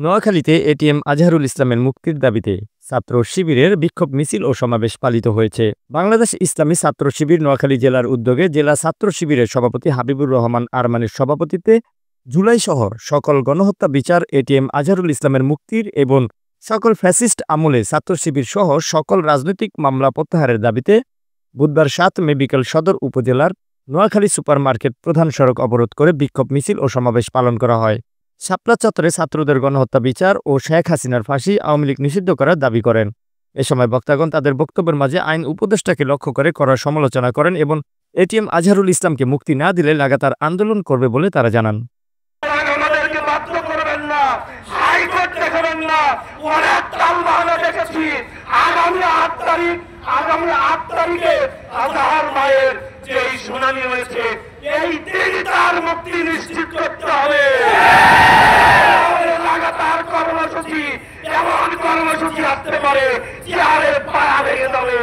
নোয়াখালীতে এটিএম আজহারুল ইসলামের মুক্তির দাবিতে ছাত্র শিবিরের বিক্ষোভ মিছিল ও সমাবেশ পালিত হয়েছে। বাংলাদেশ ইসলামী ছাত্র শিবির নোয়াখালী জেলার উদ্যোগে জেলা ছাত্র শিবিরের সভাপতি হাবিবুর রহমান আরমানের সভাপতিত্বে জুলাই সহ সকল গণহত্যা বিচার, এটিএম আজহারুল ইসলামের মুক্তির এবং সকল ফ্যাসিস্ট আমলে ছাত্র শিবির সহ সকল রাজনৈতিক মামলা প্রত্যাহারের দাবিতে বুধবার ৭ মে বিকেল সদর উপজেলার নোয়াখালী সুপার মার্কেট প্রধান সড়ক অবরোধ করে বিক্ষোভ মিছিল ও সমাবেশ পালন করা হয়। শাপলা চত্বরে ছাত্রদের গণহত্যা বিচার ও শেখ হাসিনার ফাঁসি, আওয়ামী লীগ নিষিদ্ধ করার দাবি করেন। এ সময় বক্তাগণ তাদের বক্তব্যের মাঝে আইন উপদেষ্টাকে লক্ষ্য করে করার সমালোচনা করেন এবং এটিএম আজহারুল ইসলামকে মুক্তি না দিলে লাগাতার আন্দোলন করবে বলে তারা জানান। আগামী ৮ তারিখে আজহার মায়ের যে শুনানি হয়েছে, এই দিন তার মুক্তি নিশ্চিত করতে হবে। লাগাতার কর্মসূচি, এমন কর্মসূচি আসতে পারে চেয়ারের পায়া ভেঙে যাবে।